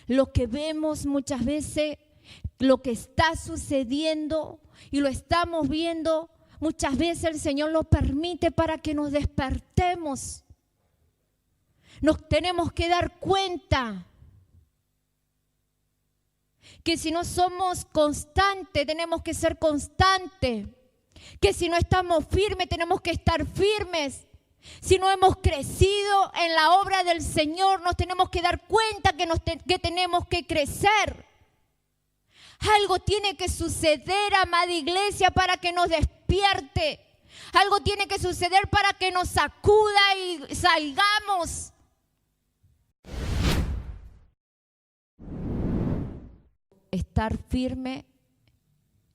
lo que vemos muchas veces, lo que está sucediendo y lo estamos viendo, muchas veces el Señor lo permite para que nos despertemos. Nos tenemos que dar cuenta que si no somos constantes, tenemos que ser constantes. Que si no estamos firmes, tenemos que estar firmes. Si no hemos crecido en la obra del Señor, nos tenemos que dar cuenta que tenemos que crecer. Algo tiene que suceder, amada iglesia, para que nos despierte. Algo tiene que suceder para que nos sacuda y salgamos. Estar firme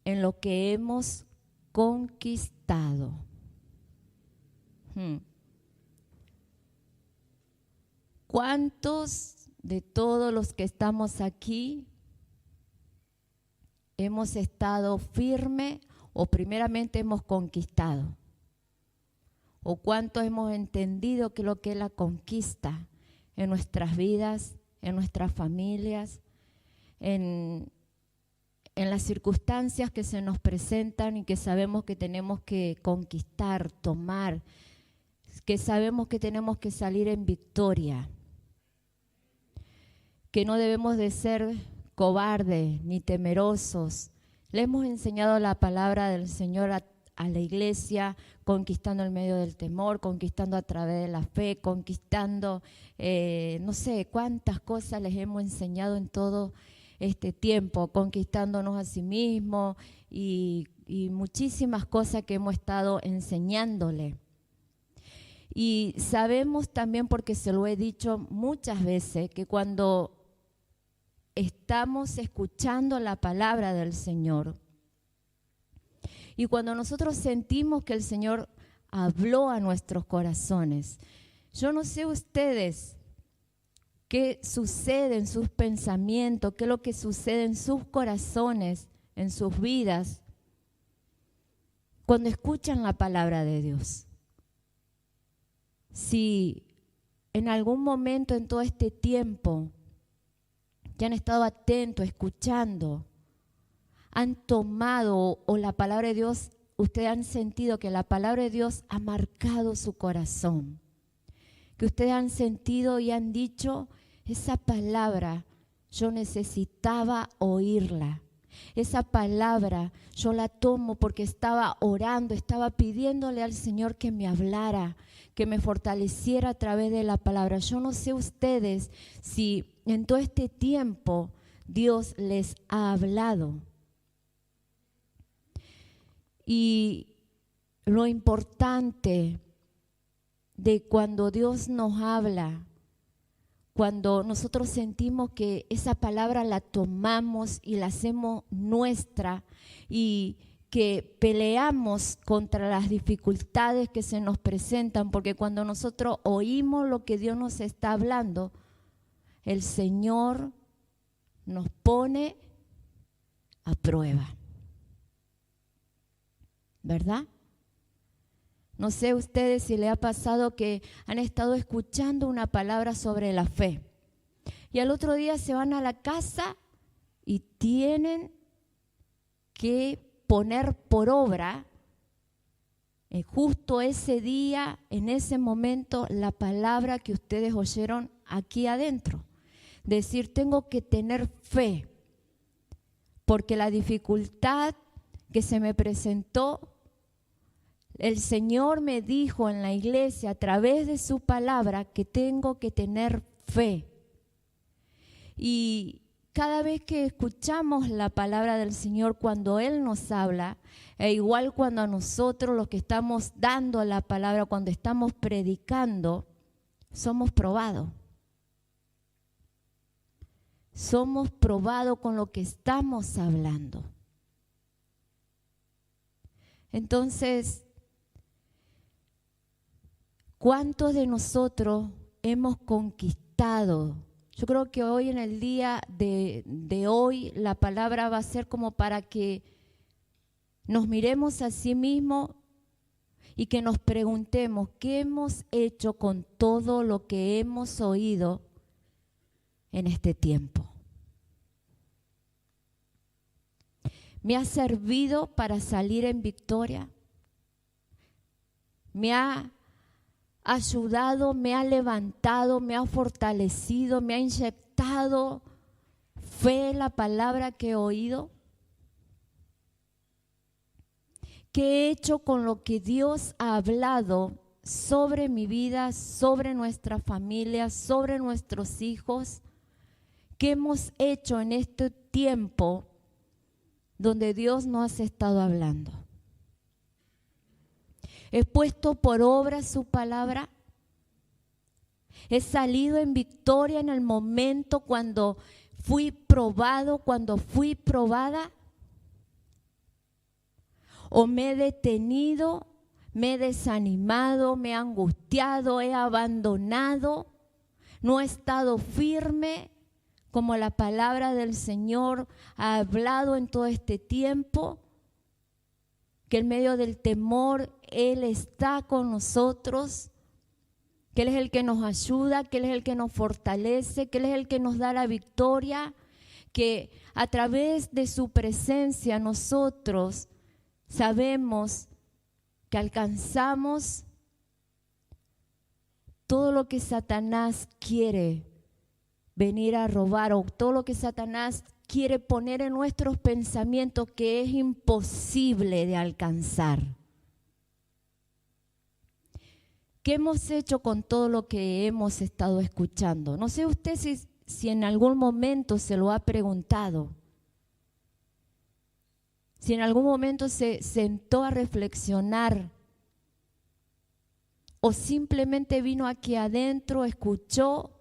en lo que hemos conquistado. ¿Cuántos de todos los que estamos aquí hemos estado firmes o primeramente hemos conquistado? ¿O cuántos hemos entendido que lo que es la conquista en nuestras vidas, en nuestras familias, en las circunstancias que se nos presentan y que sabemos que tenemos que conquistar, tomar, que sabemos que tenemos que salir en victoria, que no debemos de ser cobardes ni temerosos? Le hemos enseñado la palabra del Señor a la iglesia, conquistando en medio del temor, conquistando a través de la fe, conquistando, no sé cuántas cosas les hemos enseñado en todo este tiempo, conquistándonos a sí mismos y muchísimas cosas que hemos estado enseñándole. Y sabemos también, porque se lo he dicho muchas veces, que cuando estamos escuchando la palabra del Señor y cuando nosotros sentimos que el Señor habló a nuestros corazones, yo no sé ustedes qué sucede en sus pensamientos, qué es lo que sucede en sus corazones, en sus vidas, cuando escuchan la palabra de Dios. Si en algún momento en todo este tiempo que han estado atentos, escuchando, han tomado o la palabra de Dios, ustedes han sentido que la palabra de Dios ha marcado su corazón, que ustedes han sentido y han dicho, esa palabra yo necesitaba oírla. Esa palabra yo la tomo porque estaba orando, estaba pidiéndole al Señor que me hablara, que me fortaleciera a través de la palabra. Yo no sé ustedes si en todo este tiempo Dios les ha hablado. Y lo importante de cuando Dios nos habla, cuando nosotros sentimos que esa palabra la tomamos y la hacemos nuestra y que peleamos contra las dificultades que se nos presentan, porque cuando nosotros oímos lo que Dios nos está hablando, el Señor nos pone a prueba, ¿verdad? No sé ustedes si les ha pasado que han estado escuchando una palabra sobre la fe y al otro día se van a la casa y tienen que poner por obra justo ese día, en ese momento, la palabra que ustedes oyeron aquí adentro. Decir, tengo que tener fe porque la dificultad que se me presentó, el Señor me dijo en la iglesia a través de su palabra que tengo que tener fe. Y cada vez que escuchamos la palabra del Señor, cuando Él nos habla, e igual cuando a nosotros los que estamos dando la palabra, cuando estamos predicando, somos probados. Somos probados con lo que estamos hablando. Entonces, ¿cuántos de nosotros hemos conquistado? Yo creo que hoy, en el día de hoy, la palabra va a ser como para que nos miremos a sí mismos y que nos preguntemos qué hemos hecho con todo lo que hemos oído en este tiempo. me ha servido para salir en victoria. Me ha ayudado, me ha levantado, me ha fortalecido, me ha inyectado fe en la palabra que he oído. ¿Qué he hecho con lo que Dios ha hablado sobre mi vida, sobre nuestra familia, sobre nuestros hijos? ¿Qué hemos hecho en este tiempo donde Dios nos ha estado hablando? ¿He puesto por obra su palabra? ¿He salido en victoria en el momento cuando fui probado, cuando fui probada? ¿O me he detenido, me he desanimado, me he angustiado, he abandonado? ¿No he estado firme como la palabra del Señor ha hablado en todo este tiempo? Que en medio del temor Él está con nosotros, que Él es el que nos ayuda, que Él es el que nos fortalece, que Él es el que nos da la victoria, que a través de su presencia nosotros sabemos que alcanzamos todo lo que Satanás quiere venir a robar, o todo lo que Satanás quiere poner en nuestros pensamientos que es imposible de alcanzar. ¿Qué hemos hecho con todo lo que hemos estado escuchando? No sé usted si en algún momento se lo ha preguntado. Si en algún momento se sentó a reflexionar o simplemente vino aquí adentro, escuchó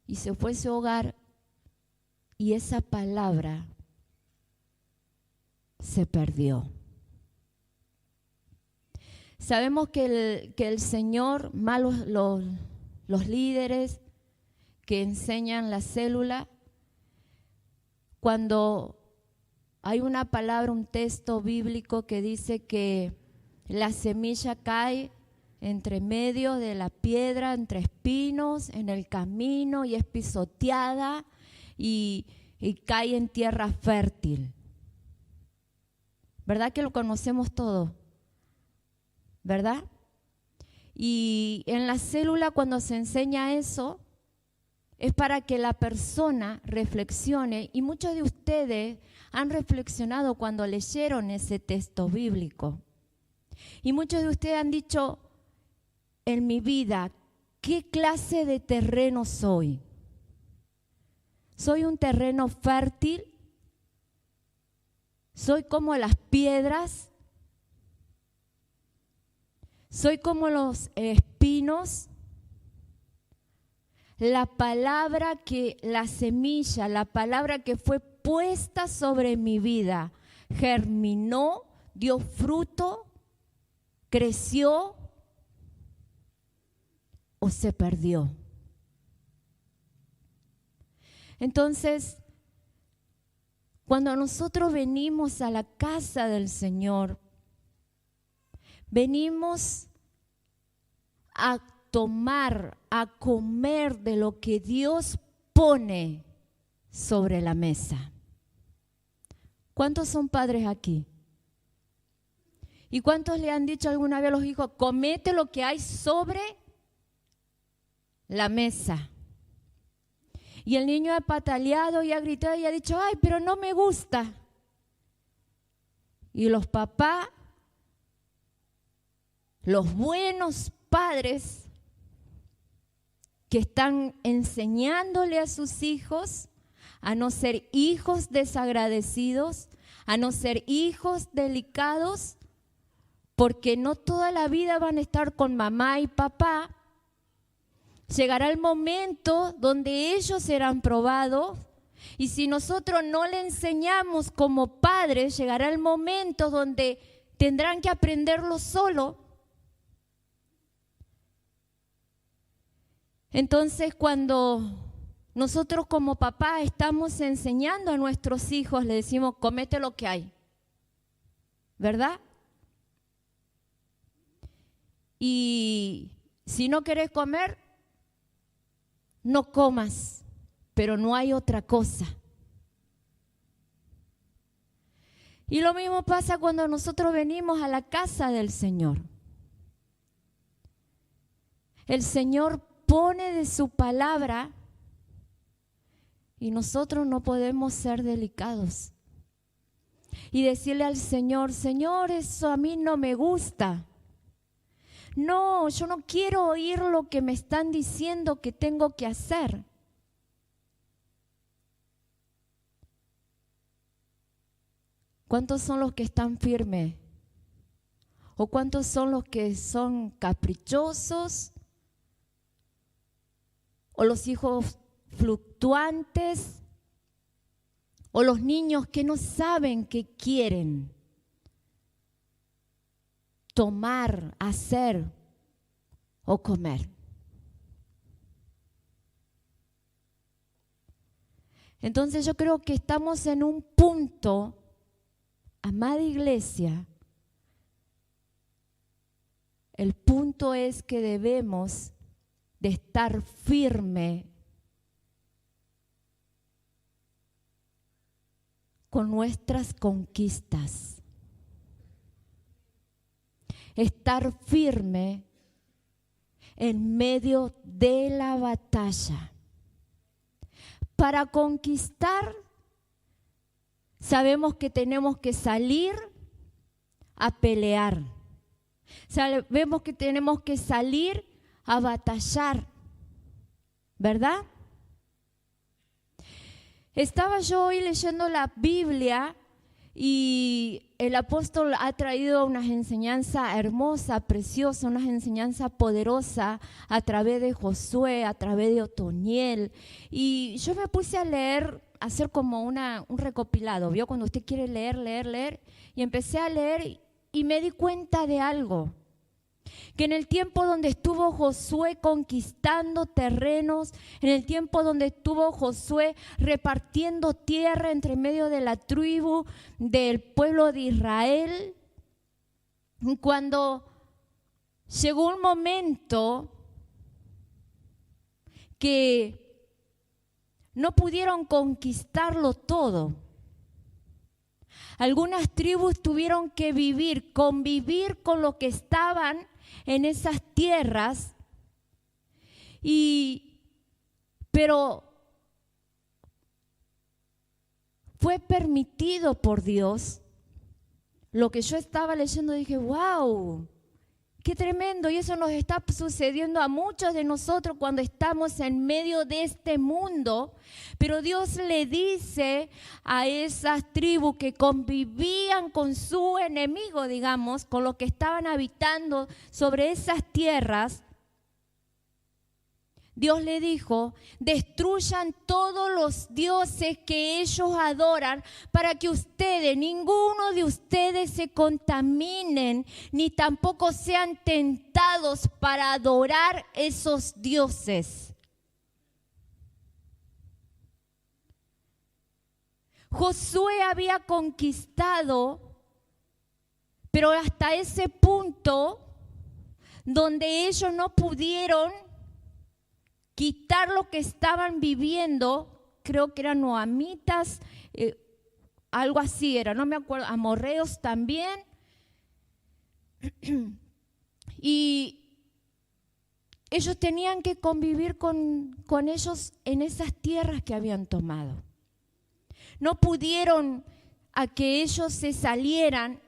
y se fue a su hogar y esa palabra se perdió. Sabemos que el Señor, más los líderes que enseñan la célula, cuando hay una palabra, un texto bíblico que dice que la semilla cae entre medio de la piedra, entre espinos, en el camino y es pisoteada y cae en tierra fértil. ¿Verdad que lo conocemos todo? ¿Verdad? Y en la célula cuando se enseña eso, es para que la persona reflexione, y muchos de ustedes han reflexionado cuando leyeron ese texto bíblico. Y muchos de ustedes han dicho, en mi vida, ¿qué clase de terreno soy? ¿Soy un terreno fértil? ¿Soy como las piedras? ¿Soy como los espinos? La palabra que, la semilla, la palabra que fue puesta sobre mi vida, germinó, dio fruto, creció o se perdió. Entonces, cuando nosotros venimos a la casa del Señor, venimos a tomar, a comer de lo que Dios pone sobre la mesa. ¿Cuántos son padres aquí? ¿Y cuántos le han dicho alguna vez a los hijos, comete lo que hay sobre la mesa? Y el niño ha pataleado y ha gritado y ha dicho, ay, pero no me gusta. Y los papás, los buenos padres que están enseñándole a sus hijos a no ser hijos desagradecidos, a no ser hijos delicados, porque no toda la vida van a estar con mamá y papá. Llegará el momento donde ellos serán probados y si nosotros no le enseñamos como padres, llegará el momento donde tendrán que aprenderlo solo. Entonces, cuando nosotros como papá estamos enseñando a nuestros hijos, le decimos, comete lo que hay, ¿verdad? Y si no querés comer, no comas, pero no hay otra cosa. Y lo mismo pasa cuando nosotros venimos a la casa del Señor. El Señor pone de su palabra y nosotros no podemos ser delicados. Y decirle al Señor, Señor, eso a mí no me gusta. No, yo no quiero oír lo que me están diciendo que tengo que hacer. ¿Cuántos son los que están firmes? ¿O cuántos son los que son caprichosos? ¿O los hijos fluctuantes? ¿O los niños que no saben qué quieren tomar, hacer o comer? Entonces yo creo que estamos en un punto, amada iglesia, el punto es que debemos de estar firme con nuestras conquistas. Estar firme en medio de la batalla. Para conquistar, sabemos que tenemos que salir a pelear. Sabemos que tenemos que salir a batallar, ¿verdad? Estaba yo hoy leyendo la Biblia y el apóstol ha traído unas enseñanzas hermosas, preciosas, unas enseñanzas poderosas a través de Josué, a través de Otoniel. Y yo me puse a leer, a hacer como un recopilado, ¿vio? Cuando usted quiere leer, y empecé a leer y me di cuenta de algo. Que en el tiempo donde estuvo Josué conquistando terrenos, en el tiempo donde estuvo Josué repartiendo tierra entre medio de la tribu del pueblo de Israel, cuando llegó un momento que no pudieron conquistarlo todo. Algunas tribus tuvieron que convivir con lo que estaban en esas tierras, pero fue permitido por Dios. Lo que yo estaba leyendo dije, wow, qué tremendo, y eso nos está sucediendo a muchos de nosotros cuando estamos en medio de este mundo. Pero Dios le dice a esas tribus que convivían con su enemigo, digamos, con los que estaban habitando sobre esas tierras, Dios le dijo, destruyan todos los dioses que ellos adoran para que ninguno de ustedes se contaminen, ni tampoco sean tentados para adorar esos dioses. Josué había conquistado, pero hasta ese punto donde ellos no pudieron quitar lo que estaban viviendo, creo que eran moabitas, algo así era, no me acuerdo, amorreos también, y ellos tenían que convivir con ellos en esas tierras que habían tomado. No pudieron a que ellos se salieran,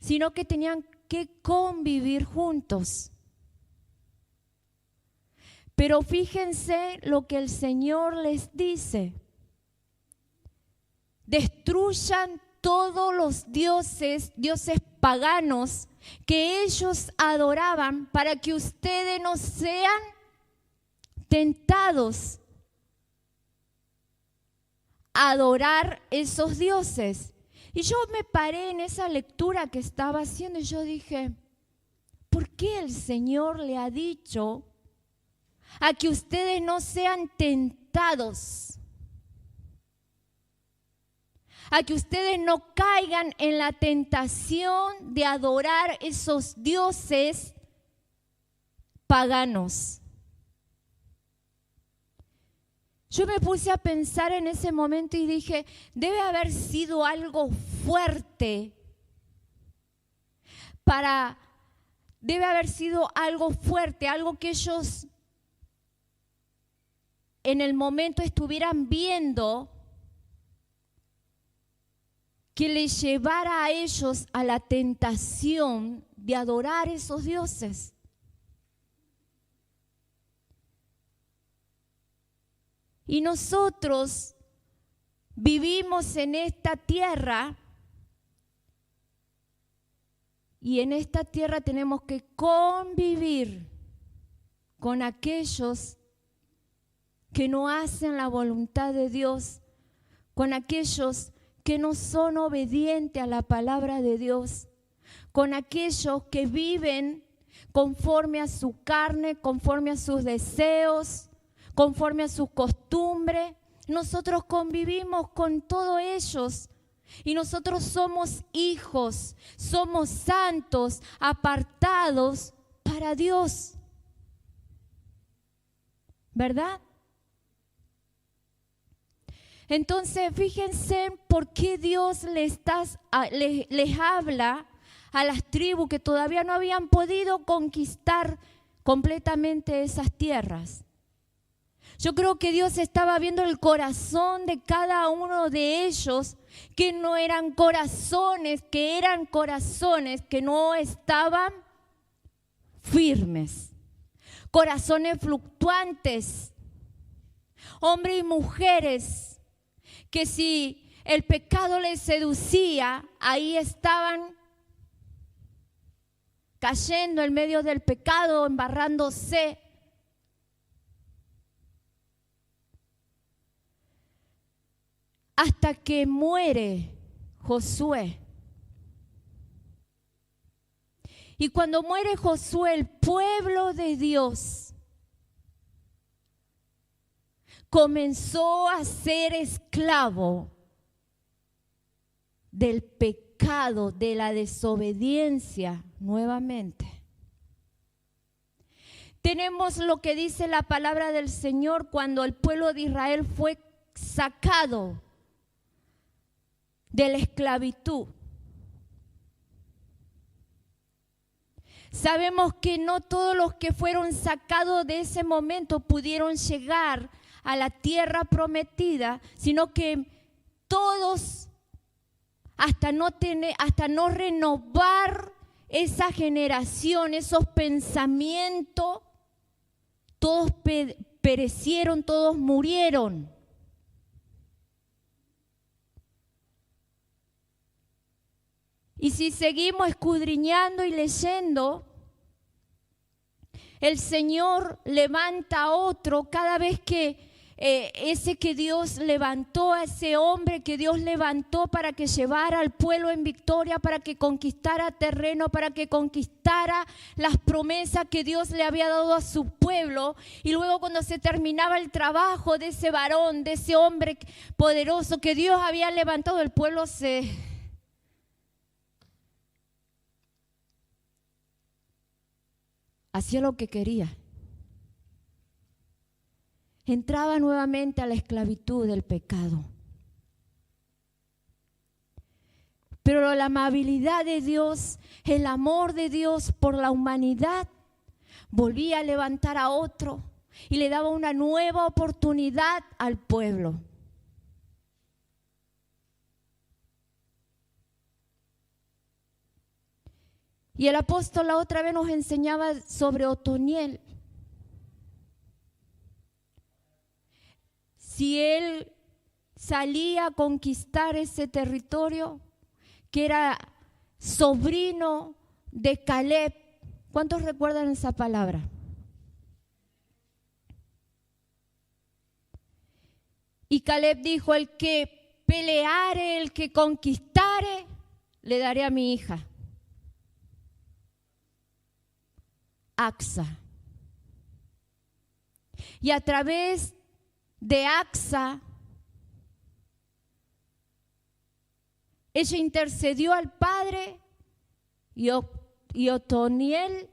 sino que tenían que convivir juntos. Pero fíjense lo que el Señor les dice. Destruyan todos los dioses paganos que ellos adoraban para que ustedes no sean tentados a adorar esos dioses. Y yo me paré en esa lectura que estaba haciendo y yo dije, ¿por qué el Señor le ha dicho a que ustedes no sean tentados? A que ustedes no caigan en la tentación de adorar esos dioses paganos. Yo me puse a pensar en ese momento y dije, debe haber sido algo fuerte algo que ellos en el momento estuvieran viendo que les llevara a ellos a la tentación de adorar esos dioses. Y nosotros vivimos en esta tierra y en esta tierra tenemos que convivir con aquellos que no hacen la voluntad de Dios, con aquellos que no son obedientes a la palabra de Dios, con aquellos que viven conforme a su carne, conforme a sus deseos, conforme a sus costumbres. Nosotros convivimos con todos ellos y nosotros somos hijos, somos santos, apartados para Dios. ¿Verdad? Entonces, fíjense por qué Dios les habla a las tribus que todavía no habían podido conquistar completamente esas tierras. Yo creo que Dios estaba viendo el corazón de cada uno de ellos, que no eran corazones, que eran corazones que no estaban firmes, corazones fluctuantes, hombres y mujeres que si el pecado les seducía, ahí estaban cayendo en medio del pecado, embarrándose. Hasta que muere Josué. Y cuando muere Josué, el pueblo de Dios comenzó a ser esclavo del pecado, de la desobediencia nuevamente. Tenemos lo que dice la palabra del Señor cuando el pueblo de Israel fue sacado de la esclavitud. Sabemos que no todos los que fueron sacados de ese momento pudieron llegar a la tierra prometida, sino que todos, hasta no renovar esa generación, esos pensamientos, todos perecieron, todos murieron. Y si seguimos escudriñando y leyendo, el Señor levanta a otro cada vez que ese que Dios levantó, a ese hombre que Dios levantó para que llevara al pueblo en victoria, para que conquistara terreno, para que conquistara las promesas que Dios le había dado a su pueblo. Y luego cuando se terminaba el trabajo de ese varón, de ese hombre poderoso que Dios había levantado, el pueblo hacía lo que quería. Entraba nuevamente a la esclavitud del pecado. Pero la amabilidad de Dios, el amor de Dios por la humanidad, volvía a levantar a otro y le daba una nueva oportunidad al pueblo. Y el apóstol la otra vez nos enseñaba sobre Otoniel. Si él salía a conquistar ese territorio, que era sobrino de Caleb. ¿Cuántos recuerdan esa palabra? Y Caleb dijo, el que peleare, el que conquistare, le daré a mi hija. Axa. Y a través de Axa, ella intercedió al Padre y Otoniel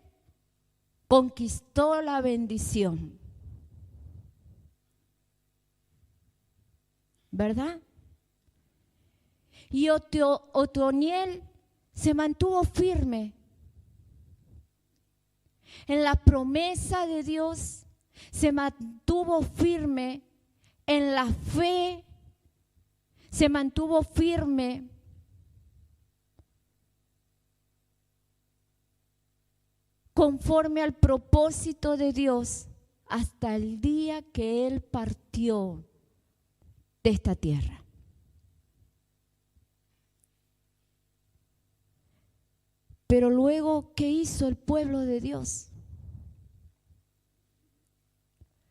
conquistó la bendición. ¿verdad? Y Otoniel se mantuvo firme en la promesa de Dios, se mantuvo firme en la fe, se mantuvo firme conforme al propósito de Dios hasta el día que él partió de esta tierra. Pero luego, ¿qué hizo el pueblo de Dios?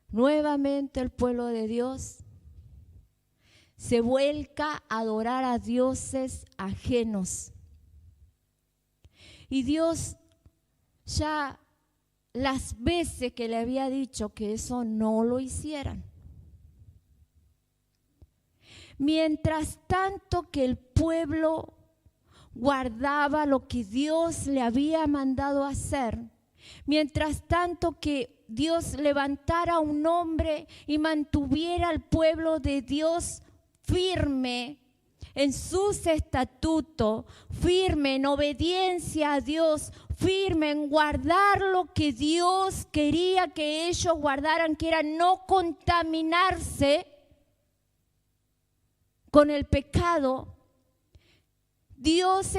Nuevamente el pueblo de Dios se vuelca a adorar a dioses ajenos. Y Dios ya las veces que le había dicho que eso no lo hicieran. Mientras tanto que el pueblo guardaba lo que Dios le había mandado hacer, mientras tanto que Dios levantara un hombre y mantuviera al pueblo de Dios firme en sus estatutos, firme en obediencia a Dios, firme en guardar lo que Dios quería que ellos guardaran, que era no contaminarse con el pecado. Dios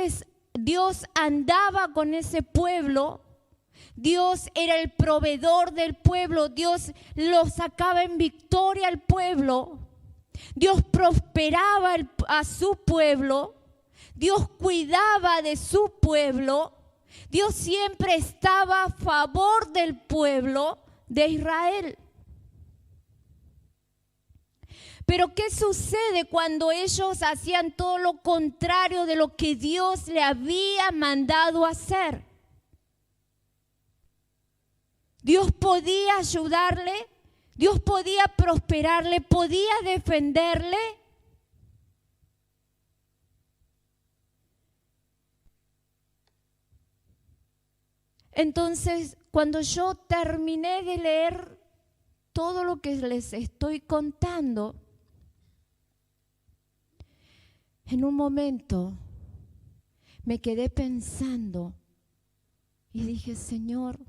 andaba con ese pueblo. Dios era el proveedor del pueblo. Dios lo sacaba en victoria al pueblo. Dios prosperaba a su pueblo. Dios cuidaba de su pueblo. Dios siempre estaba a favor del pueblo de Israel. Pero ¿qué sucede cuando ellos hacían todo lo contrario de lo que Dios le había mandado hacer? Dios podía ayudarle, Dios podía prosperarle, podía defenderle. Entonces, cuando yo terminé de leer todo lo que les estoy contando, en un momento me quedé pensando y dije, Señor,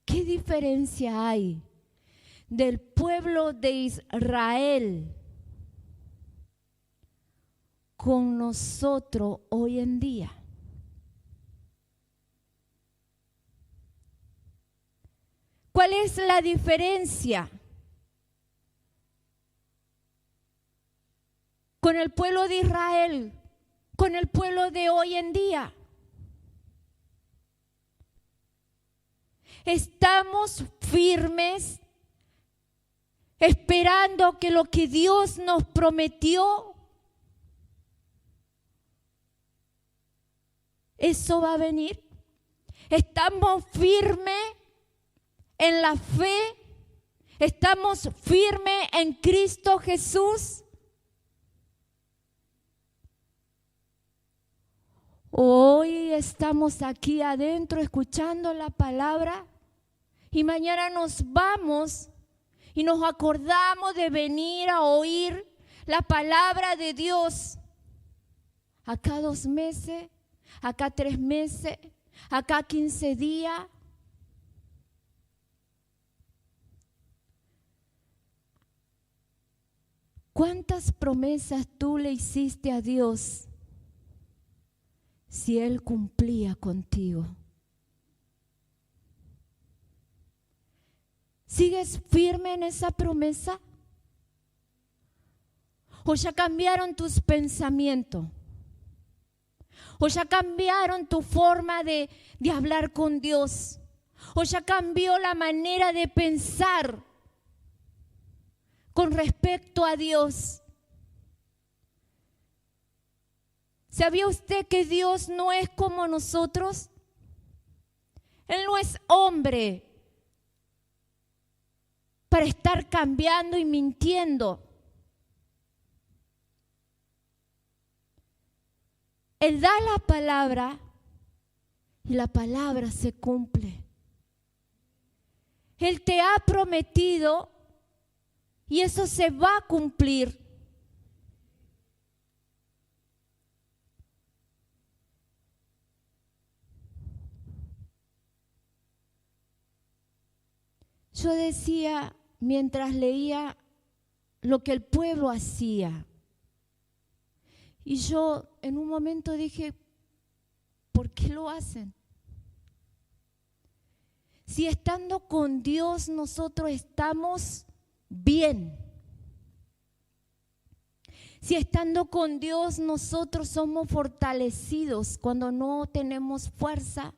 ¿qué diferencia hay del pueblo de Israel con nosotros hoy en día? ¿Cuál es la diferencia con el pueblo de Israel, con el pueblo de hoy en día? Estamos firmes, esperando que lo que Dios nos prometió, eso va a venir. Estamos firmes en la fe, estamos firmes en Cristo Jesús. Hoy estamos aquí adentro escuchando la palabra y mañana nos vamos y nos acordamos de venir a oír la palabra de Dios. Acá 2 meses, acá 3 meses, acá 15 días. ¿Cuántas promesas tú le hiciste a Dios si Él cumplía contigo? ¿Sigues firme en esa promesa? ¿O ya cambiaron tus pensamientos? ¿O ya cambiaron tu forma de hablar con Dios? ¿O ya cambió la manera de pensar con respecto a Dios? ¿Sabía usted que Dios no es como nosotros? Él no es hombre para estar cambiando y mintiendo. Él da la palabra y la palabra se cumple. Él te ha prometido Y eso se va a cumplir. Yo decía, mientras leía lo que el pueblo hacía, y yo en un momento dije, ¿por qué lo hacen? Si estando con Dios nosotros estamos bien. Si estando con Dios nosotros somos fortalecidos cuando no tenemos fuerza,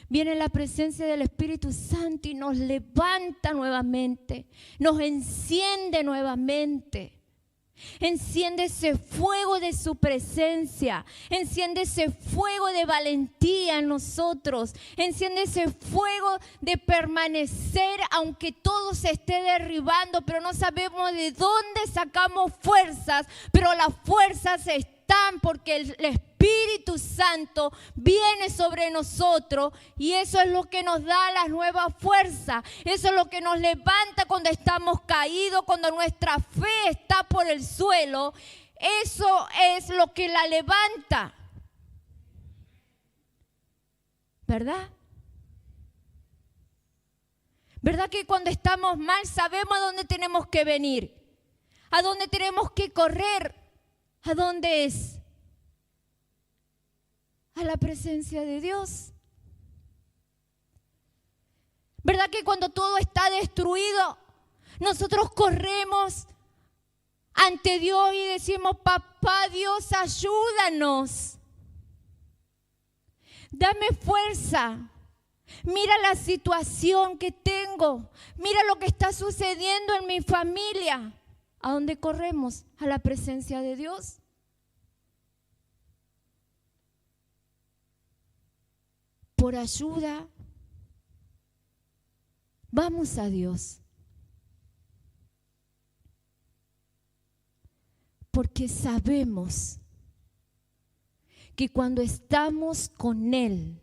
viene la presencia del Espíritu Santo y nos levanta nuevamente, nos enciende nuevamente. Enciende ese fuego de su presencia, enciende ese fuego de valentía en nosotros, enciende ese fuego de permanecer aunque todo se esté derribando, pero no sabemos de dónde sacamos fuerzas, pero las fuerzas están porque el Espíritu Santo viene sobre nosotros y eso es lo que nos da la nueva fuerza. Eso es lo que nos levanta cuando estamos caídos, cuando nuestra fe está por el suelo. Eso es lo que la levanta. ¿Verdad? ¿Verdad que cuando estamos mal sabemos a dónde tenemos que venir? ¿A dónde tenemos que correr? ¿A dónde es? A la presencia de Dios. ¿Verdad que cuando todo está destruido, nosotros corremos ante Dios y decimos, papá Dios, ayúdanos? Dame fuerza. Mira la situación que tengo. Mira lo que está sucediendo en mi familia. ¿A dónde corremos? A la presencia de Dios. Por ayuda, vamos a Dios. Porque sabemos que cuando estamos con Él,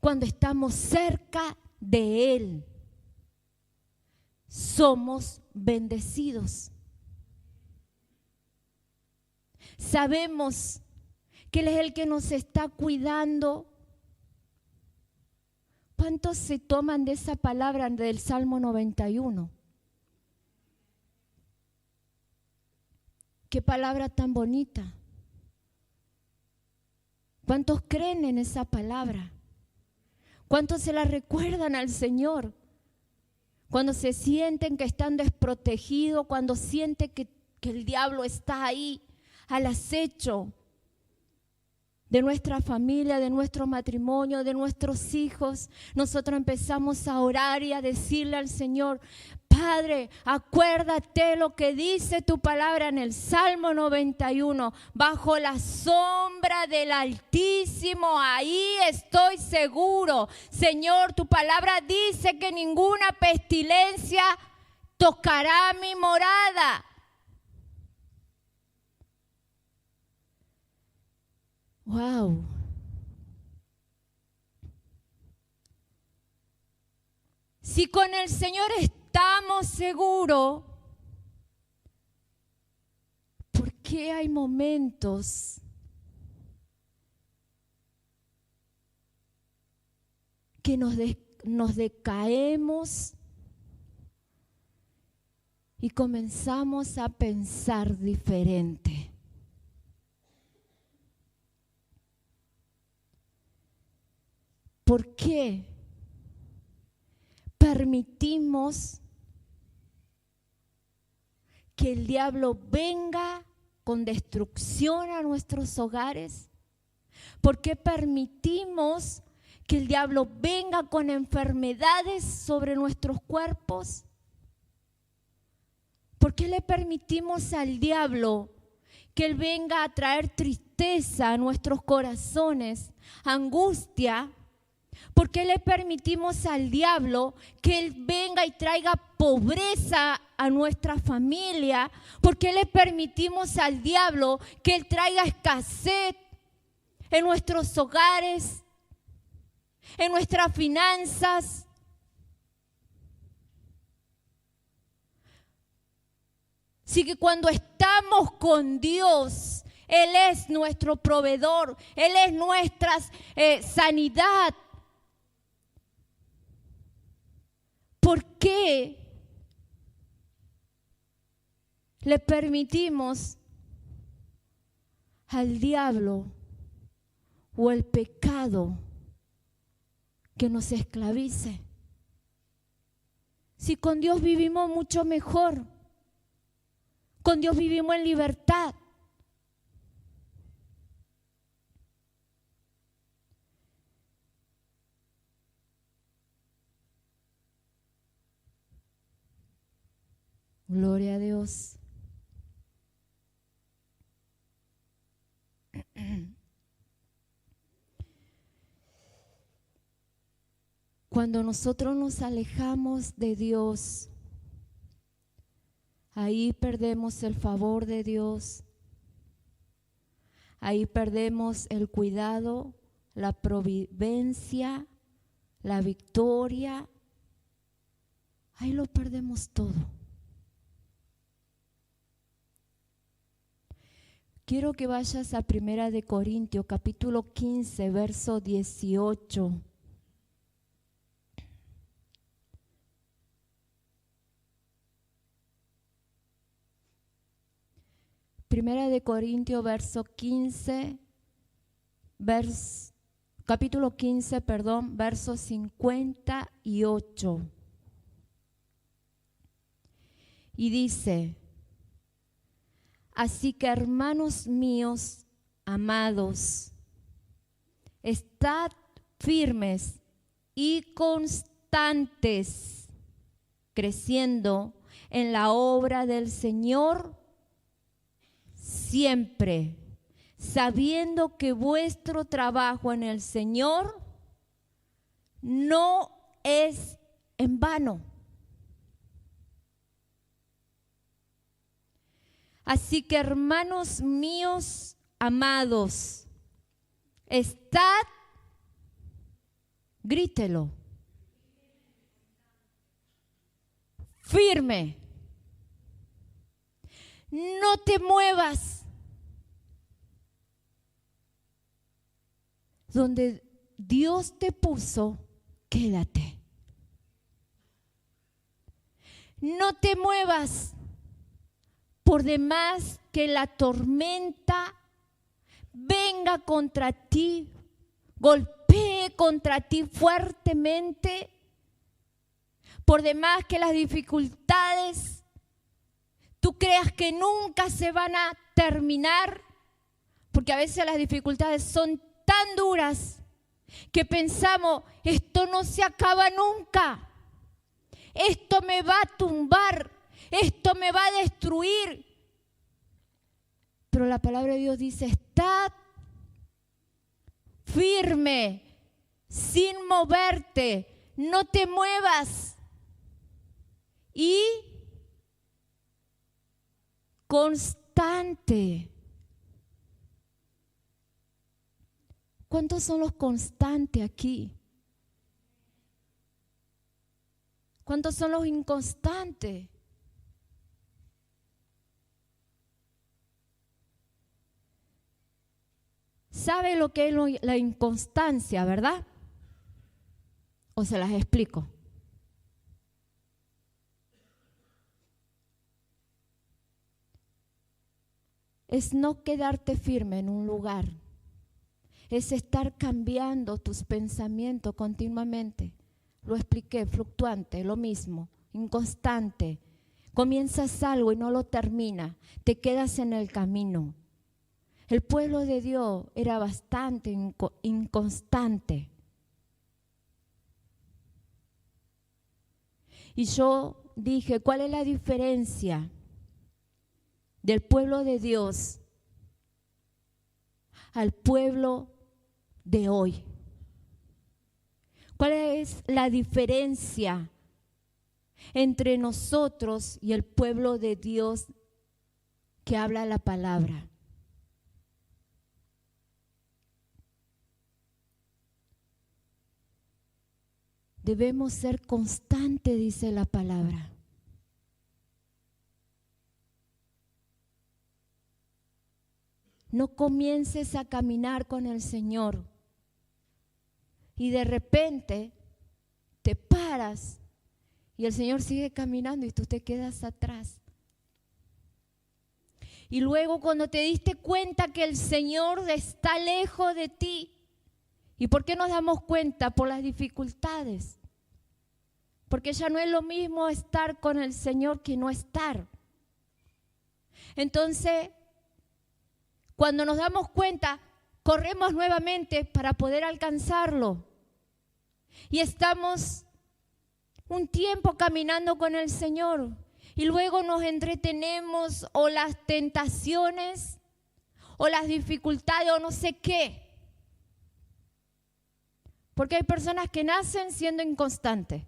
cuando estamos cerca de Él, somos bendecidos. Sabemos que Él es el que nos está cuidando. ¿Cuántos se toman de esa palabra del Salmo 91? Qué palabra tan bonita. ¿Cuántos creen en esa palabra? ¿Cuántos se la recuerdan al Señor? Cuando se sienten que están desprotegidos, cuando sienten que el diablo está ahí al acecho de nuestra familia, de nuestro matrimonio, de nuestros hijos, nosotros empezamos a orar y a decirle al Señor, Padre, acuérdate lo que dice tu palabra en el Salmo 91, bajo la sombra del Altísimo, ahí estoy seguro. Señor, tu palabra dice que ninguna pestilencia tocará mi morada. Wow. Si con el Señor estamos seguros, ¿por qué hay momentos que nos decaemos y comenzamos a pensar diferente? ¿Por qué permitimos que el diablo venga con destrucción a nuestros hogares? ¿Por qué permitimos que el diablo venga con enfermedades sobre nuestros cuerpos? ¿Por qué le permitimos al diablo que él venga a traer tristeza a nuestros corazones, angustia? ¿Por qué le permitimos al diablo que él venga y traiga pobreza a nuestra familia? ¿Por qué le permitimos al diablo que él traiga escasez en nuestros hogares, en nuestras finanzas? Así que cuando estamos con Dios, Él es nuestro proveedor, Él es nuestra sanidad. ¿Por qué le permitimos al diablo o el pecado que nos esclavice? Si con Dios vivimos mucho mejor, con Dios vivimos en libertad. Gloria a Dios. Cuando nosotros nos alejamos de Dios, ahí perdemos el favor de Dios. Ahí perdemos el cuidado, la providencia, la victoria. Ahí lo perdemos todo. Quiero que vayas a 1 de Corintios, capítulo 15, verso 18. Primera de Corintios, capítulo 15, verso 58. Y dice: así que, hermanos míos, amados, estad firmes y constantes, creciendo en la obra del Señor siempre, sabiendo que vuestro trabajo en el Señor no es en vano. Así que, hermanos míos amados, estad, grítelo, firme. No te muevas. Donde Dios te puso, quédate. No te muevas. Por demás que la tormenta venga contra ti, golpee contra ti fuertemente, por demás que las dificultades tú creas que nunca se van a terminar, porque a veces las dificultades son tan duras que pensamos, esto no se acaba nunca, esto me va a tumbar, esto me va a destruir. Pero la palabra de Dios dice: estad firme, sin moverte, no te muevas y constante. ¿Cuántos son los constantes aquí? ¿Cuántos son los inconstantes? ¿Sabe lo que es la inconstancia, verdad? ¿O se las explico? Es no quedarte firme en un lugar. Es estar cambiando tus pensamientos continuamente. Lo expliqué, fluctuante, lo mismo, inconstante. Comienzas algo y no lo terminas, te quedas en el camino. El pueblo de Dios era bastante inconstante. Y yo dije, ¿cuál es la diferencia del pueblo de Dios al pueblo de hoy? ¿Cuál es la diferencia entre nosotros y el pueblo de Dios que habla la palabra? Debemos ser constantes, dice la palabra. no comiences a caminar con el Señor y de repente te paras y el Señor sigue caminando y tú te quedas atrás. Y luego cuando te diste cuenta que el Señor está lejos de ti, ¿y por qué nos damos cuenta? Por las dificultades. Porque ya no es lo mismo estar con el Señor que no estar. Entonces, cuando nos damos cuenta, corremos nuevamente para poder alcanzarlo. Y estamos un tiempo caminando con el Señor. Y luego nos entretenemos o las tentaciones o las dificultades o no sé qué. Porque hay personas que nacen siendo inconstantes.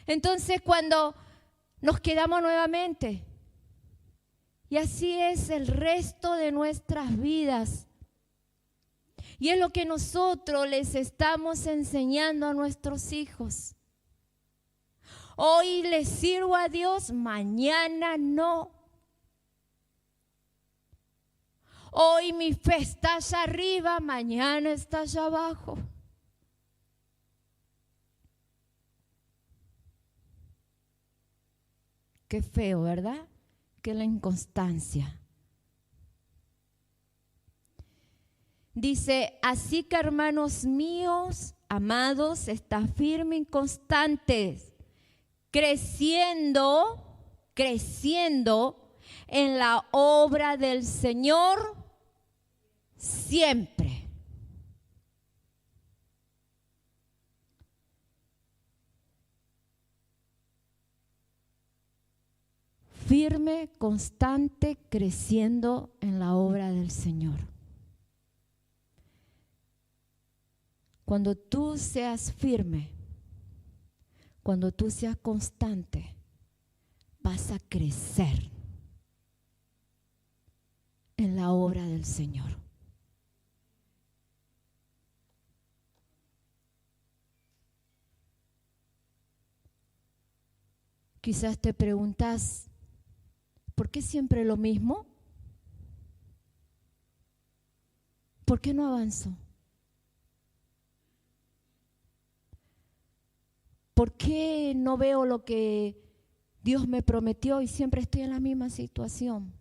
Entonces cuando nos quedamos nuevamente, y así es el resto de nuestras vidas. Y es lo que nosotros les estamos enseñando a nuestros hijos. Hoy les sirvo a Dios, mañana no. Hoy mi fe está allá arriba, mañana está allá abajo. Qué feo, ¿verdad? Que la inconstancia. Dice, así que hermanos míos, amados, está firme y constantes, creciendo en la obra del Señor siempre. Firme, constante, creciendo en la obra del Señor. Cuando tú seas firme, cuando tú seas constante, vas a crecer en la obra del Señor. Quizás te preguntas, ¿por qué siempre lo mismo? ¿Por qué no avanzo? ¿Por qué no veo lo que Dios me prometió y siempre estoy en la misma situación?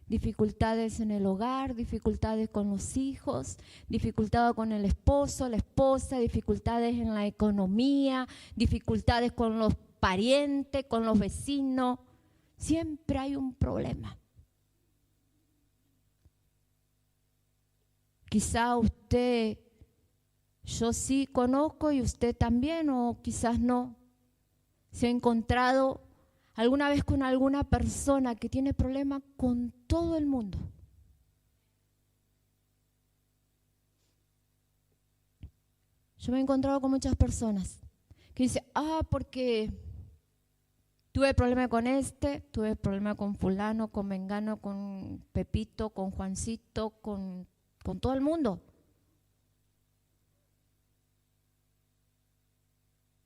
Dificultades en el hogar, dificultades con los hijos, dificultades con el esposo, la esposa, dificultades en la economía, dificultades con los parientes, con los vecinos. Siempre hay un problema. Quizá usted, yo sí conozco y usted también, o quizás no, se ha encontrado alguna vez con alguna persona que tiene problemas con todo el mundo. Yo me he encontrado con muchas personas que dicen, porque tuve problema con tuve problema con fulano, con mengano, con Pepito, con Juancito, con todo el mundo.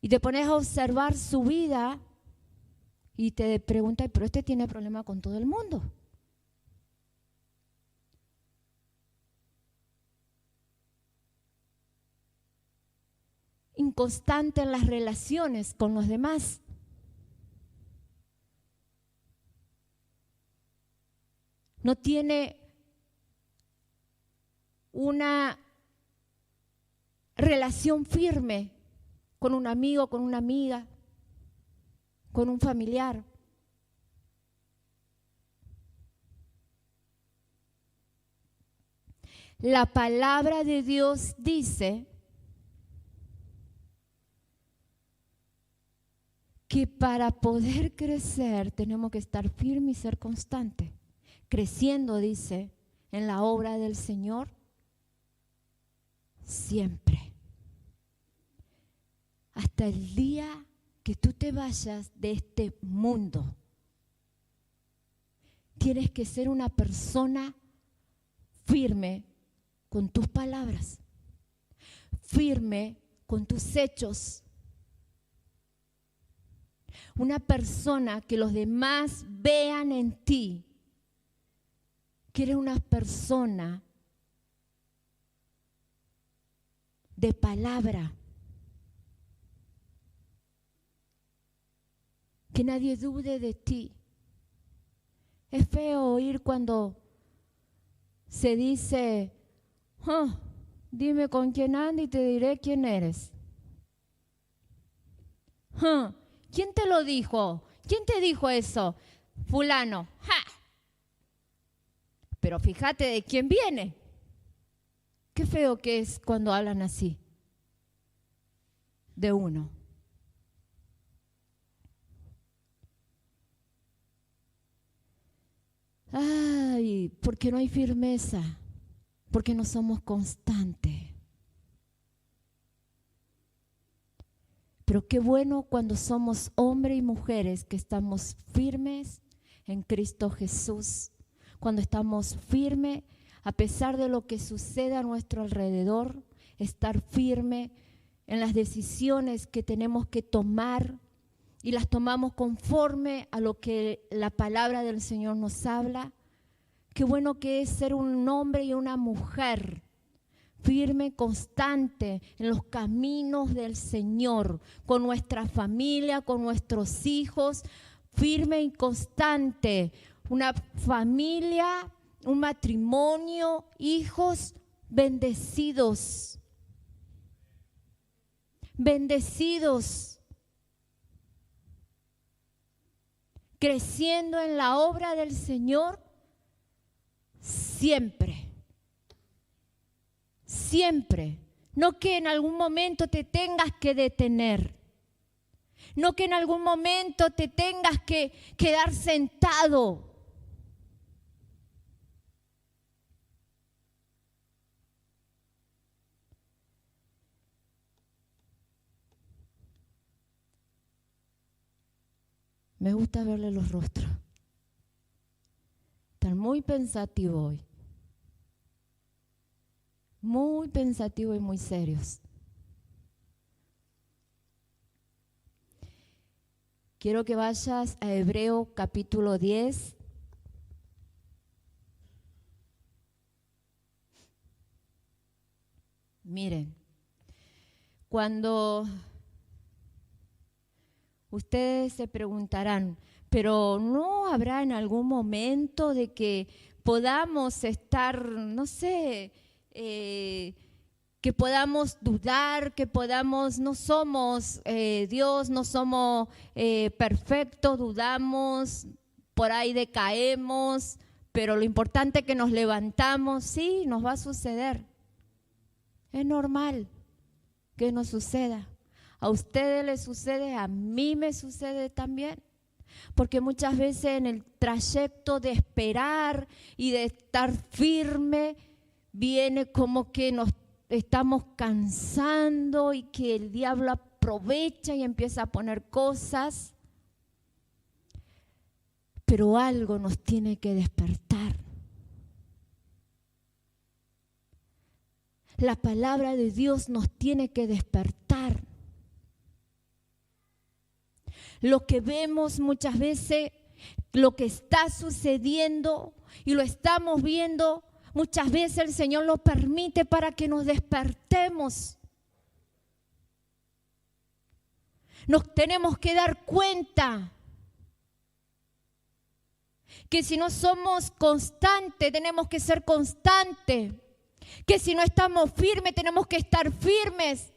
Y te pones a observar su vida y te preguntas, pero tiene problema con todo el mundo. Inconstante en las relaciones con los demás. No tiene una relación firme con un amigo, con una amiga, con un familiar. La palabra de Dios dice que para poder crecer tenemos que estar firmes y ser constantes. Creciendo, dice, en la obra del Señor siempre. Hasta el día que tú te vayas de este mundo. Tienes que ser una persona firme con tus palabras, firme con tus hechos, Una persona que los demás vean en ti que eres una persona de palabra. Que nadie dude de ti. Es feo oír cuando se dice, dime con quién andas y te diré quién eres. ¿Quién te lo dijo? ¿Quién te dijo eso? Fulano. Pero fíjate de quién viene. Qué feo que es cuando hablan así de uno. Ay, porque no hay firmeza, porque no somos constantes. Pero qué bueno cuando somos hombres y mujeres que estamos firmes en Cristo Jesús, cuando estamos firmes a pesar de lo que sucede a nuestro alrededor, estar firme en las decisiones que tenemos que tomar y las tomamos conforme a lo que la palabra del Señor nos habla. Qué bueno que es ser un hombre y una mujer firme, constante en los caminos del Señor, con nuestra familia, con nuestros hijos, firme y constante. Una familia, un matrimonio, hijos bendecidos. Bendecidos. Creciendo en la obra del Señor siempre. Siempre. No que en algún momento te tengas que detener. No que en algún momento te tengas que quedar sentado. Me gusta verle los rostros. Están muy pensativos hoy. Muy pensativos y muy serios. Quiero que vayas a Hebreo capítulo 10. Miren, cuando ustedes se preguntarán, pero ¿no habrá en algún momento de que podamos estar, no sé, que podamos dudar, que podamos, no somos Dios, no somos perfectos, dudamos, por ahí decaemos, pero lo importante es que nos levantamos? Sí, nos va a suceder. Es normal que nos suceda. A ustedes les sucede, a mí me sucede también. Porque muchas veces en el trayecto de esperar y de estar firme, viene como que nos estamos cansando y que el diablo aprovecha y empieza a poner cosas. Pero algo nos tiene que despertar. La palabra de Dios nos tiene que despertar. Lo que vemos muchas veces, lo que está sucediendo y lo estamos viendo, muchas veces el Señor lo permite para que nos despertemos. Nos tenemos que dar cuenta que si no somos constantes, tenemos que ser constantes. Que si no estamos firmes, tenemos que estar firmes.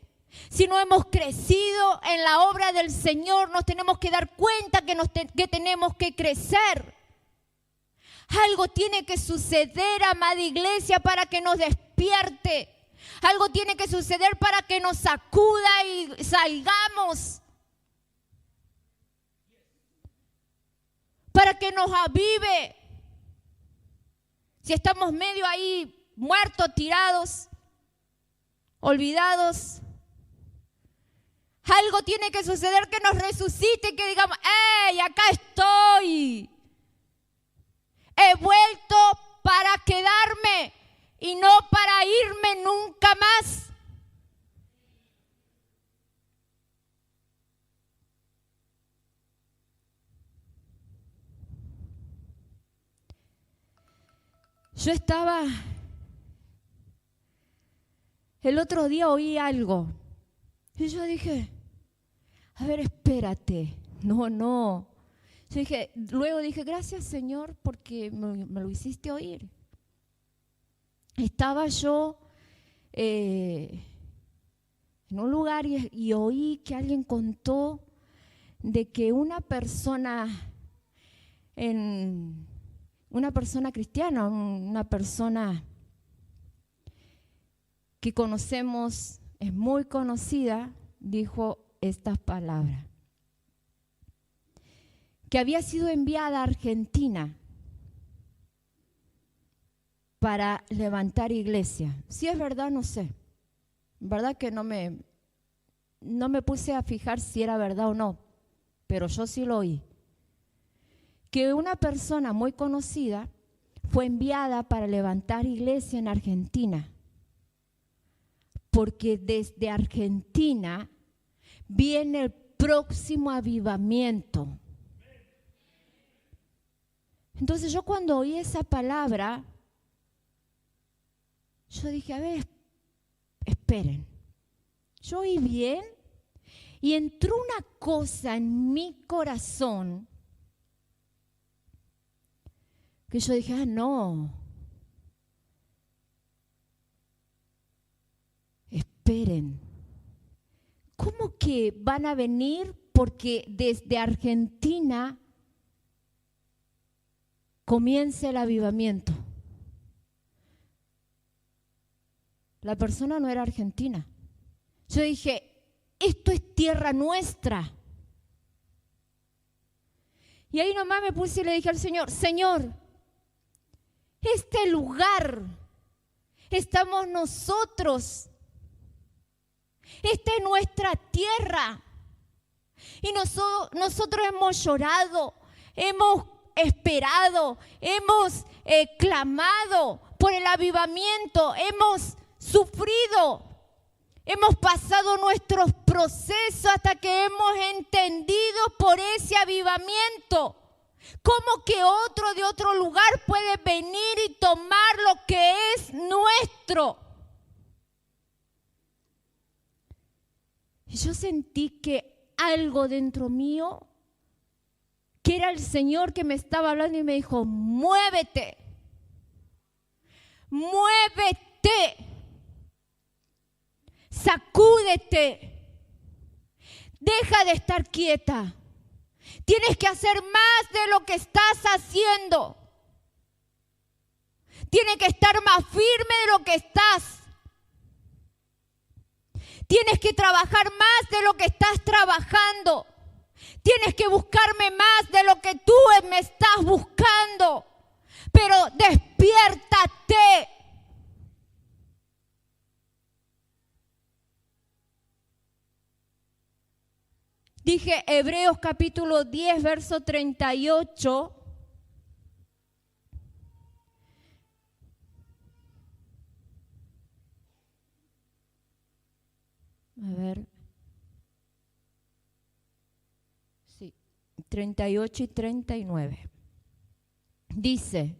Si no hemos crecido en la obra del Señor, nos tenemos que dar cuenta que tenemos que crecer. Algo tiene que suceder, amada iglesia, para que nos despierte. Algo tiene que suceder para que nos sacuda y salgamos. Para que nos avive. Si estamos medio ahí muertos, tirados, olvidados, algo tiene que suceder que nos resucite, que digamos, ¡hey, acá estoy! He vuelto para quedarme y no para irme nunca más. Yo estaba, el otro día oí algo y yo dije, a ver, espérate, no. Luego dije, gracias Señor porque me lo hiciste oír. Estaba yo en un lugar y oí que alguien contó de que una persona cristiana, una persona que conocemos, es muy conocida, dijo estas palabras, que había sido enviada a Argentina para levantar iglesia. Si es verdad, no sé. Verdad que no me puse a fijar si era verdad o no, pero yo sí lo oí. Que una persona muy conocida fue enviada para levantar iglesia en Argentina, porque desde Argentina viene el próximo avivamiento. Entonces yo cuando oí esa palabra, yo dije, a ver, esperen, yo oí bien y entró una cosa en mi corazón que yo dije, no, esperen, ¿cómo que van a venir? Porque desde Argentina comienza el avivamiento. La persona no era argentina. Yo dije, esto es tierra nuestra. Y ahí nomás me puse y le dije al Señor, Señor, este lugar estamos nosotros. Esta es nuestra tierra. Y nosotros hemos llorado, hemos esperado, hemos clamado por el avivamiento, hemos sufrido, hemos pasado nuestros procesos hasta que hemos entendido por ese avivamiento. ¿Cómo que otro de otro lugar puede venir y tomar lo que es nuestro? Y yo sentí que algo dentro mío, que era el Señor que me estaba hablando y me dijo, muévete, muévete. Sacúdete, deja de estar quieta. Tienes que hacer más de lo que estás haciendo. Tienes que estar más firme de lo que estás. Tienes que trabajar más de lo que estás trabajando. Tienes que buscarme más de lo que tú me estás buscando. Pero despiértate. Dije Hebreos capítulo 10, verso 38. A ver. Sí, 38 y 39. Dice,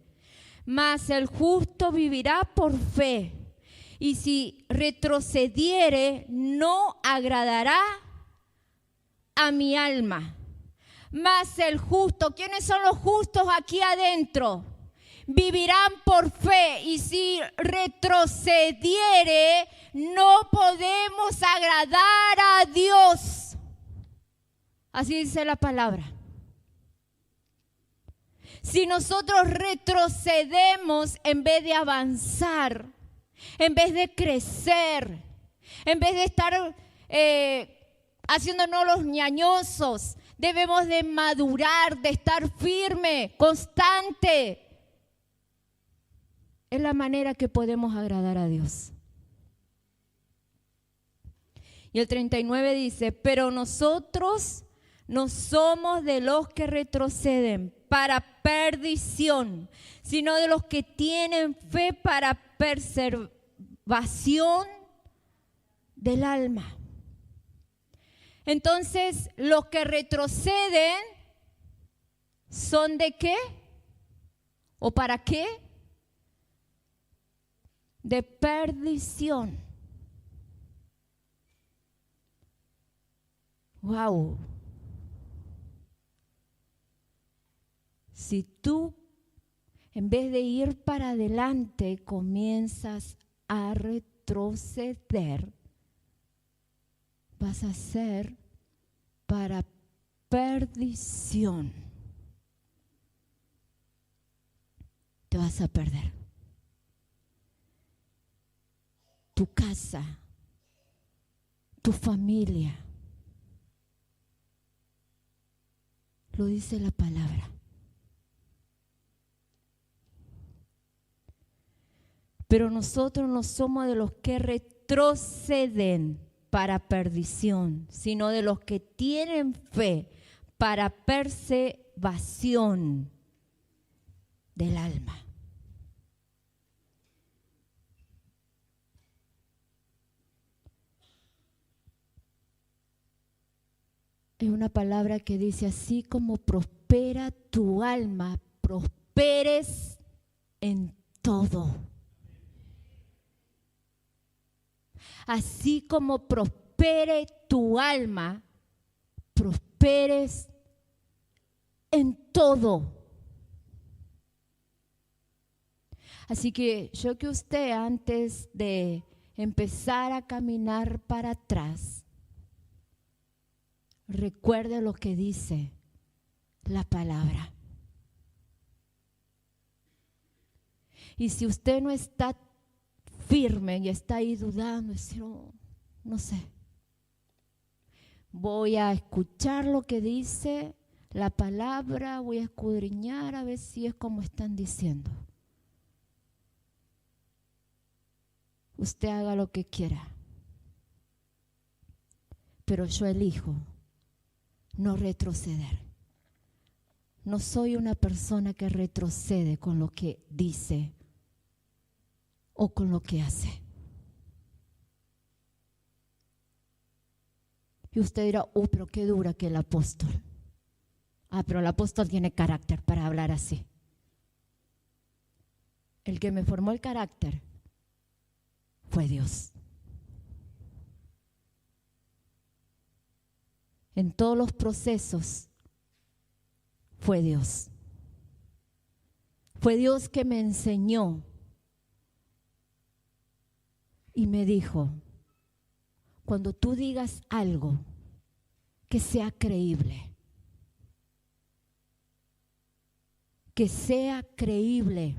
mas el justo vivirá por fe, y si retrocediere, no agradará a mi alma. Mas el justo, ¿quiénes son los justos aquí adentro? Vivirán por fe, y si retrocediere, no podemos agradar a Dios. Así dice la palabra. Si nosotros retrocedemos en vez de avanzar, en vez de crecer, en vez de estar haciéndonos los ñañosos, debemos de madurar, de estar firme, constante. Es la manera que podemos agradar a Dios. Y el 39 dice, pero nosotros no somos de los que retroceden para perdición, sino de los que tienen fe para preservación del alma. Entonces, los que retroceden, ¿son de qué? ¿O para qué? de perdición. Wow. Si tú, en vez de ir para adelante, comienzas a retroceder, vas a ser para perdición. Te vas a perder. Tu casa, tu familia. Lo dice la palabra. Pero nosotros no somos de los que retroceden para perdición, sino de los que tienen fe para preservación del alma. Es una palabra que dice, así como prospera tu alma, prosperes en todo. Así como prospere tu alma, prosperes en todo. Así que yo que usted, antes de empezar a caminar para atrás, recuerde lo que dice la palabra. Y si usted no está firme y está ahí dudando, no sé, voy a escuchar lo que dice la palabra, voy a escudriñar a ver si es como están diciendo. Usted haga lo que quiera, pero yo elijo no retroceder. No soy una persona que retrocede con lo que dice o con lo que hace. Y usted dirá, pero qué dura que el apóstol. Pero el apóstol tiene carácter para hablar así. El que me formó el carácter fue Dios. En todos los procesos fue Dios. Fue Dios que me enseñó y me dijo, cuando tú digas algo que sea creíble, que sea creíble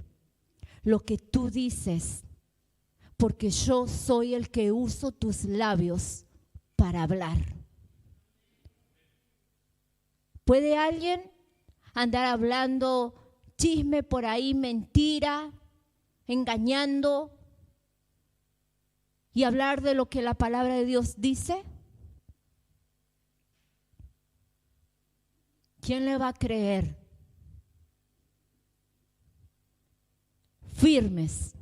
lo que tú dices, porque yo soy el que uso tus labios para hablar. ¿Puede alguien andar hablando chisme por ahí, mentira, engañando y hablar de lo que la palabra de Dios dice? ¿Quién le va a creer? Firmes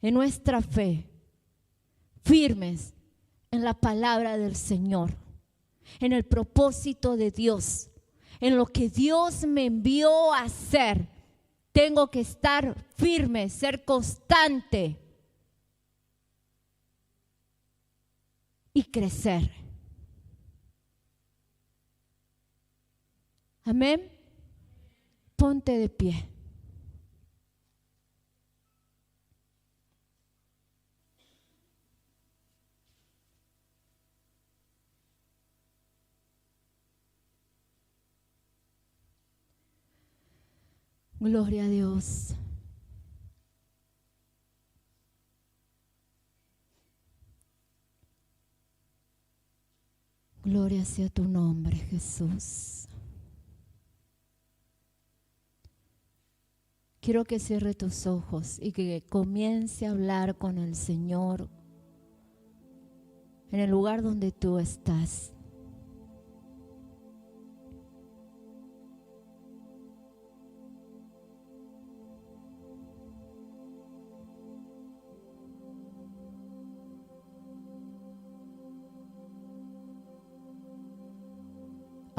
en nuestra fe, firmes en la palabra del Señor, en el propósito de Dios, en lo que Dios me envió a hacer. Tengo que estar firme, ser constante y crecer. Amén. Ponte de pie. Gloria a Dios. Gloria sea tu nombre, Jesús. Quiero que cierre tus ojos y que comience a hablar con el Señor en el lugar donde tú estás.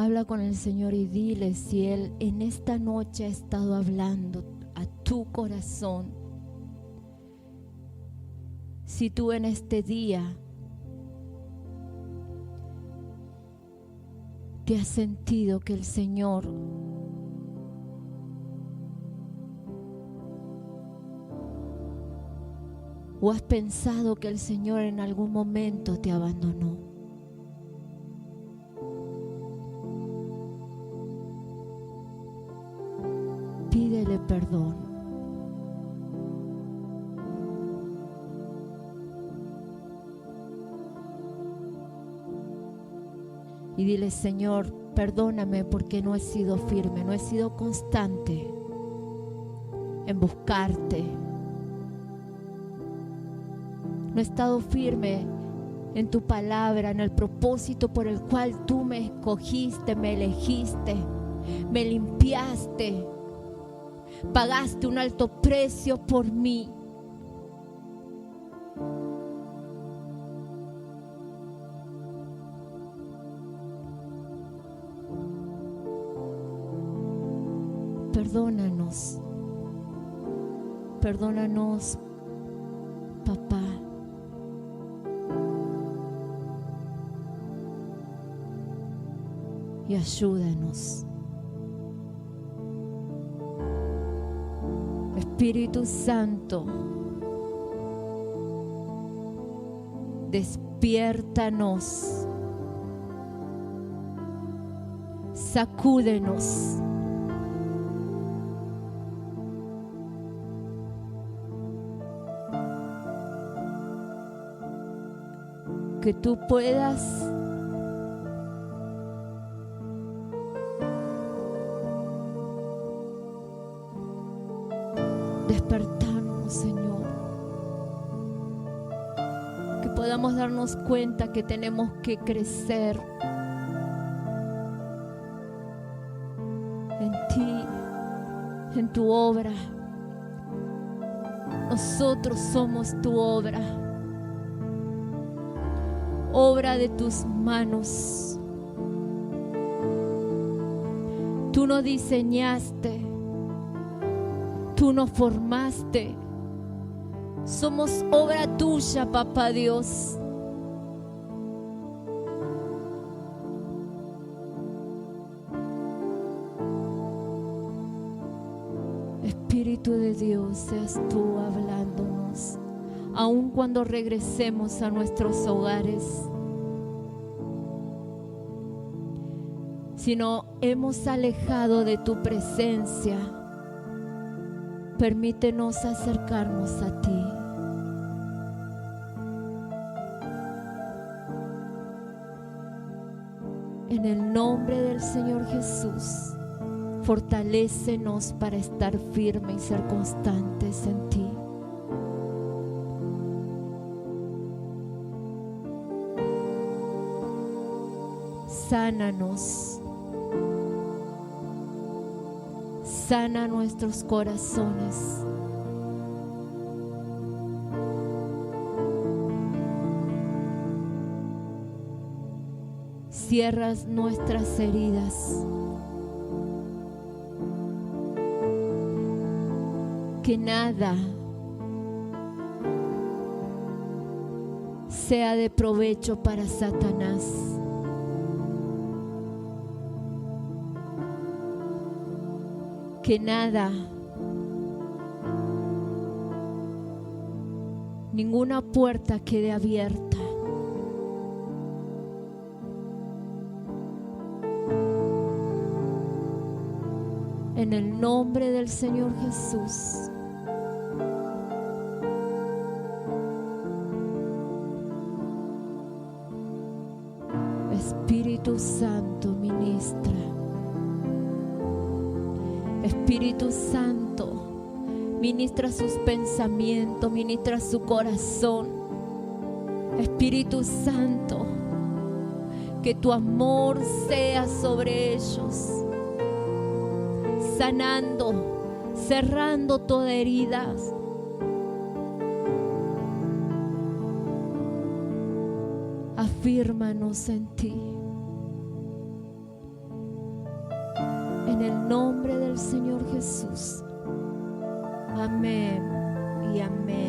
Habla con el Señor y dile si Él en esta noche ha estado hablando a tu corazón. Si tú en este día te has sentido que el Señor o has pensado que el Señor en algún momento te abandonó, pídele perdón. Y dile: Señor, perdóname porque no he sido firme, no he sido constante en buscarte. No he estado firme en tu palabra, en el propósito por el cual tú me escogiste, me elegiste, me limpiaste, pagaste un alto precio por mí. Perdónanos, perdónanos, papá. Y ayúdanos. Espíritu Santo, despiértanos, sacúdenos. Que tú puedas despertarnos, Señor. Que podamos darnos cuenta que tenemos que crecer en ti, en tu obra. Nosotros somos tu obra, obra de tus manos. Tú nos diseñaste, tú nos formaste. Somos obra tuya, Papá Dios. Espíritu de Dios, seas tú hablándonos, aun cuando regresemos a nuestros hogares. Si no hemos alejado de tu presencia, permítenos acercarnos a ti. En el nombre del Señor Jesús, fortalécenos para estar firmes y ser constantes en ti. Sánanos. Sana nuestros corazones. Cierras nuestras heridas. Que nada sea de provecho para Satanás. Que nada, ninguna puerta quede abierta. En el nombre del Señor Jesús. Espíritu Santo, ministra. Espíritu Santo, ministra sus pensamientos, ministra su corazón. Espíritu Santo, que tu amor sea sobre ellos, sanando, cerrando toda herida. Afírmanos en ti. En el nombre del Señor Jesús. Amén y amén.